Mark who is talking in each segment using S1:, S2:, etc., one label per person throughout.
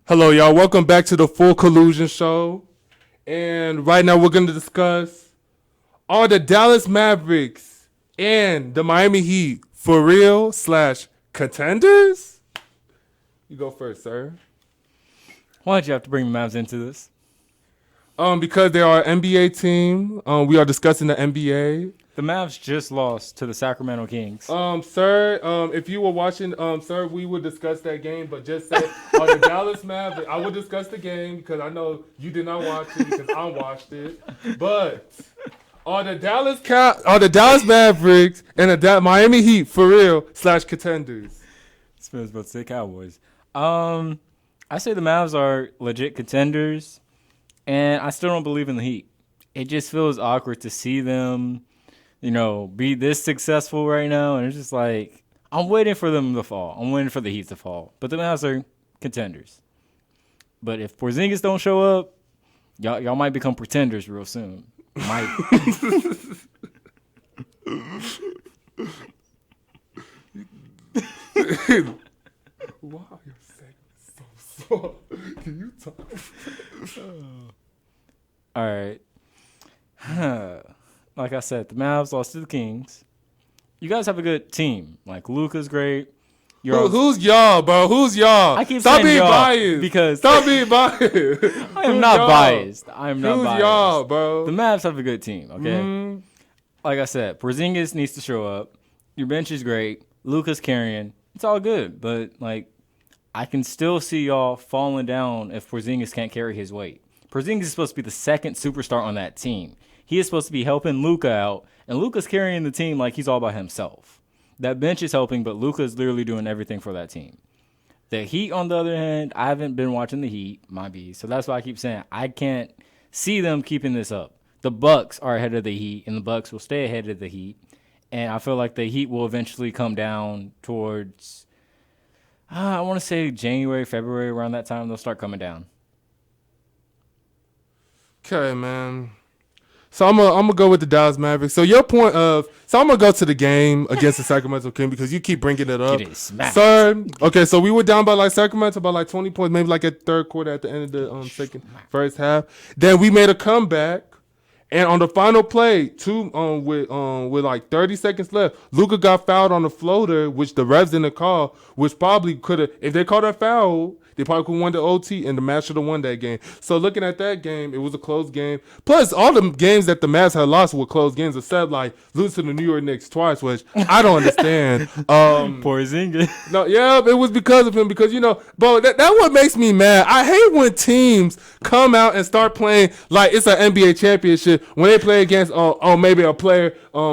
S1: Hello, y'all. Welcome back to the Full Collusion Show. And right now we're going to discuss, are the Dallas Mavericks and the Miami Heat for real / contenders? You go first, sir.
S2: Why did you have to bring the Mavs into this?
S1: Because they are an NBA team. We are discussing the NBA.
S2: The Mavs just lost to the Sacramento Kings.
S1: Sir, if you were watching, sir, we would discuss that game, but just say, are the Dallas Mavericks, I would discuss the game because I know you did not watch it because I watched it, but are the Dallas Mavericks and the Miami Heat for real / contenders?
S2: This man's about to say Cowboys. I say the Mavs are legit contenders, and I still don't believe in the Heat. It just feels awkward to see them, be this successful right now. And it's just like, I'm waiting for them to fall. I'm waiting for the Heat to fall. But the Mavs are contenders. But if Porzingis don't show up, y'all might become pretenders real soon. Might.
S1: Wow, you're saying so soft. Can you talk?
S2: All right. Like I said, the Mavs lost to the Kings. You guys have a good team. Like, Luka's great.
S1: Who's y'all, bro? Who's y'all?
S2: I keep
S1: Stop
S2: saying
S1: being
S2: y'all
S1: biased.
S2: because
S1: Stop being biased.
S2: I am not biased.
S1: Who's y'all, bro?
S2: The Mavs have a good team, okay?
S1: Mm-hmm.
S2: Like I said, Porzingis needs to show up. Your bench is great. Luka's carrying. It's all good. But, I can still see y'all falling down if Porzingis can't carry his weight. Porzingis is supposed to be the second superstar on that team. He is supposed to be helping Luka out, and Luka's carrying the team like he's all by himself. That bench is helping, but Luka is literally doing everything for that team. The Heat, on the other hand, I haven't been watching the Heat, so that's why I keep saying I can't see them keeping this up. The Bucks are ahead of the Heat, and the Bucks will stay ahead of the Heat, and I feel like the Heat will eventually come down towards, I want to say January, February, around that time, they'll start coming down.
S1: Okay, man. So I'm gonna go with the Dallas Mavericks. So your point of, so I'm gonna go to the game against the Sacramento Kings because you keep bringing it up, sir. Okay, so we were down by Sacramento by 20 points, maybe at third quarter at the end of the first half. Then we made a comeback, and on the final play, with 30 seconds left, Luka got fouled on the floater, which the refs didn't call, which probably could have, if they called that foul, they probably could have won the OT, and the Mavs should have won that game. So looking at that game, it was a close game. Plus, all the games that the Mavs had lost were close games, except losing to the New York Knicks twice, which I don't understand.
S2: Porzingis.
S1: No, yeah, it was because of him. Because bro, that what makes me mad. I hate when teams come out and start playing like it's an NBA championship when they play against maybe a player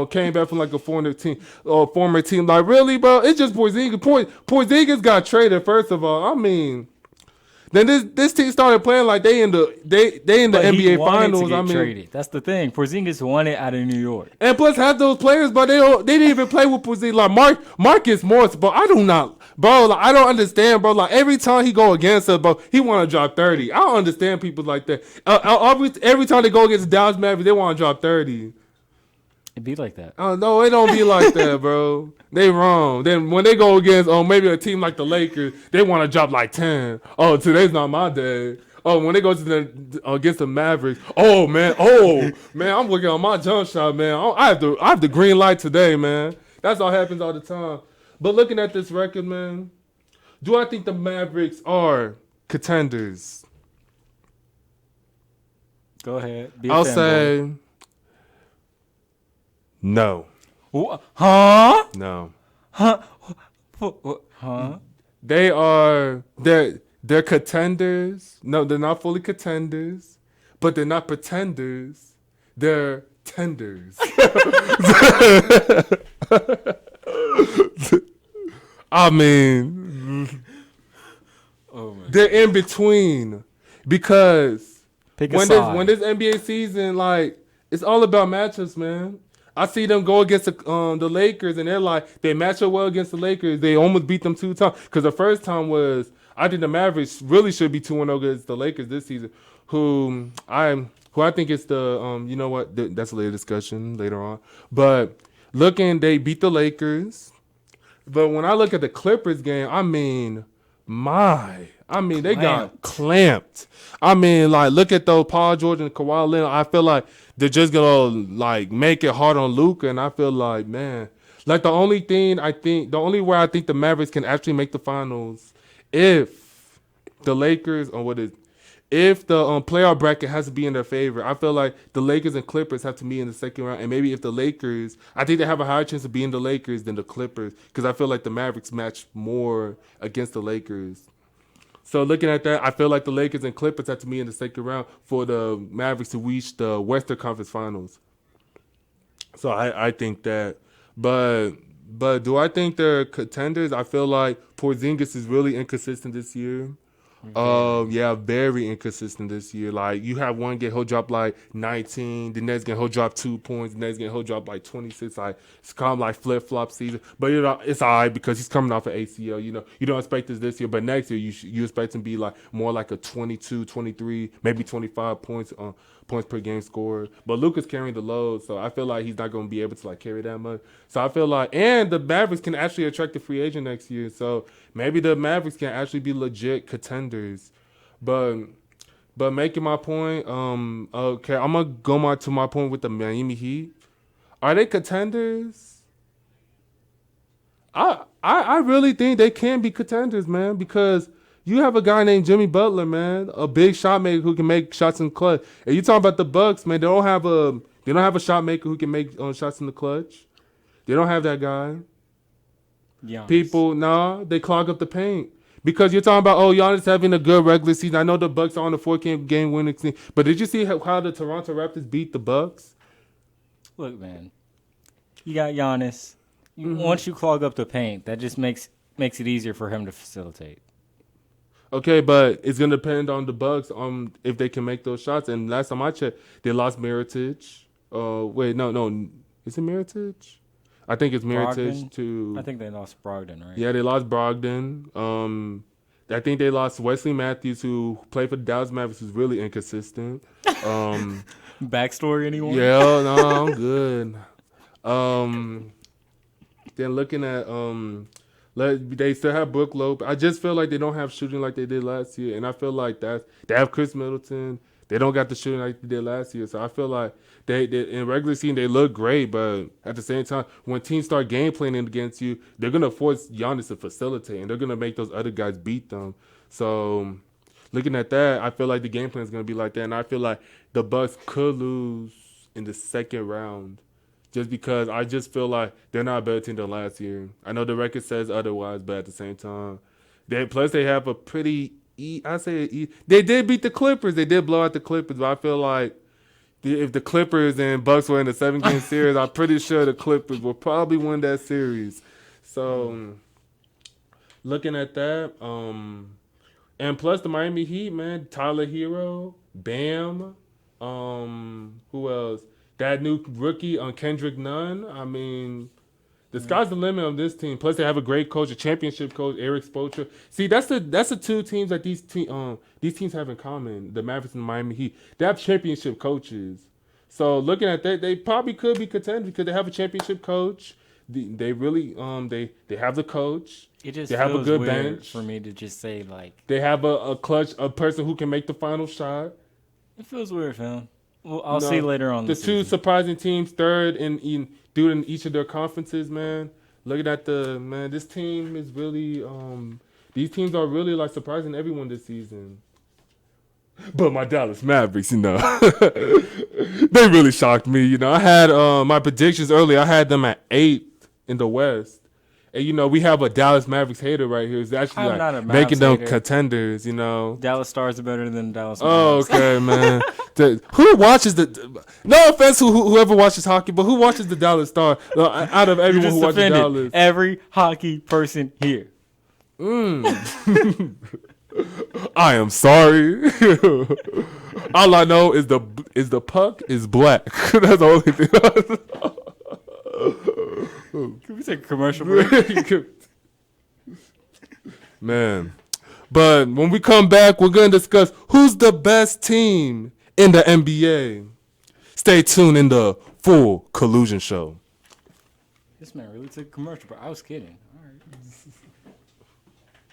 S1: came back from a former team. Like, really, bro? It's just Porzingis. Porzingis got traded. First of all, I mean. Then this team started playing like they in the NBA Finals.
S2: Traded. That's the thing. Porzingis won it out of New York.
S1: And plus, half those players, but they didn't even play with Porzingis. Like Marcus Morris, but I do not, bro. I don't understand, bro. Every time he go against us, bro, he want to drop 30. I don't understand people like that. Every time they go against the Dallas Mavericks, they want to drop 30.
S2: It be like that.
S1: Oh no, it don't be like that, bro. They wrong. Then when they go against maybe a team like the Lakers, they want to drop 10. Oh, today's not my day. Oh, when they go to against the Mavericks, oh man, I'm working on my jump shot, man. I have the green light today, man. That's all happens all the time. But looking at this record, man, do I think the Mavericks are contenders?
S2: Go ahead.
S1: I'll say. No.
S2: Huh?
S1: No.
S2: Huh? Huh?
S1: They're contenders. No, they're not fully contenders, but they're not pretenders. They're tenders. I mean, they're in between because when this NBA season, it's all about matchups, man. I see them go against the Lakers, and they match up well against the Lakers. They almost beat them 2 times. Because the first time was, I think the Mavericks really should be 2-0 against the Lakers this season, who I think is the, you know what, that's a later discussion later on. But they beat the Lakers. But when I look at the Clippers game, I mean, I mean, they got clamped. I mean, like, look at those Paul George and Kawhi Leonard. I feel like they're just gonna like make it hard on Luka, and I feel like, man, like the only way I think the Mavericks can actually make the finals if the Lakers if the playoff bracket has to be in their favor. I feel like the Lakers and Clippers have to be in the second round, and maybe if the Lakers, I think they have a higher chance of being the Lakers than the Clippers, because I feel like the Mavericks match more against the Lakers. So looking at that, I feel like the Lakers and Clippers have to be in the second round for the Mavericks to reach the Western Conference Finals. So I think that, but do I think they're contenders? I feel like Porzingis is really inconsistent this year. Yeah, very inconsistent this year. Like, you have one game, he'll drop like 19. The next game, he'll drop 2 points. The next game, he'll drop like 26. Like, it's kind of like flip-flop season. But, you know, it's all right because he's coming off an ACL. You know, you don't expect this year. But next year, you expect him to be like more like a 22, 23, maybe 25 points per game scored. But Luka's carrying the load, so I feel like he's not going to be able to like carry that much. So I feel like, and the Mavericks can actually attract a free agent next year. So maybe the Mavericks can actually be legit contenders. But making my point, okay, I'm gonna go to my point with the Miami Heat. Are they contenders? I really think they can be contenders, man, because you have a guy named Jimmy Butler, man, a big shot maker who can make shots in the clutch. And you talking about the Bucks, man? They don't have a shot maker who can make shots in the clutch. They don't have that guy.
S2: Giannis.
S1: People, they clog up the paint. Because you're talking about, Giannis having a good regular season. I know the Bucks are on a 4-game winning team, but did you see how the Toronto Raptors beat the Bucks?
S2: Look, man, you got Giannis. Once you clog up the paint, that just makes it easier for him to facilitate.
S1: Okay, but it's gonna depend on the Bucks if they can make those shots. And last time I checked, they lost Mirotic. Wait, no, is it Mirotic? I think it's Mirotic to.
S2: I think they lost Brogdon, right?
S1: Yeah, they lost Brogdon. I think they lost Wesley Matthews, who played for the Dallas Mavericks, who's really inconsistent.
S2: Backstory, anyone?
S1: Yeah, no, I'm good. Then looking at they still have Brook Lopez. I just feel like they don't have shooting like they did last year, and I feel like they have Chris Middleton. They don't got the shooting like they did last year, so I feel like they in regular season they look great, but at the same time, when teams start game planning against you, they're gonna force Giannis to facilitate, and they're gonna make those other guys beat them. So looking at that, I feel like the game plan is gonna be like that, and I feel like the Bucks could lose in the second round. Just because I just feel like they're not a better team than last year. I know the record says otherwise, but at the same time, they have a pretty they did beat the Clippers. They did blow out the Clippers, but I feel like if the Clippers and Bucks were in a 7-game series, I'm pretty sure the Clippers will probably win that series. So looking at that, and plus the Miami Heat, man, Tyler Hero, Bam, who else? That new rookie on Kendrick Nunn. I mean, the sky's the limit on this team. Plus, they have a great coach, a championship coach, Eric Spoelstra. See, that's the two teams that these teams have in common. The Mavericks and the Miami Heat. They have championship coaches. So looking at that, they probably could be contenders because they have a championship coach. They really they have the coach.
S2: It just
S1: they have
S2: feels
S1: a good
S2: weird
S1: bench
S2: for me to just say like
S1: they have a person who can make the final shot.
S2: It feels weird, fam. Well, I'll see later on.
S1: The two surprising teams, third in each of their conferences, man. Looking at this team is really these teams are really like surprising everyone this season. But my Dallas Mavericks, they really shocked me. I had my predictions earlier. I had them at 8th in the West. And, we have a Dallas Mavericks hater right here. It's actually like making them contenders,
S2: Dallas Stars are better than Dallas
S1: Mavericks. Oh, okay, man. Who watches no offense to whoever watches hockey, but who watches the Dallas Stars out of everyone who watches Dallas?
S2: Every hockey person here.
S1: I am sorry. All I know is the puck is black. That's the only thing.
S2: Can we take a commercial break?
S1: Man. But when we come back, we're going to discuss who's the best team in the NBA. Stay tuned in the full Collusion show.
S2: This man really took a commercial break. I was kidding.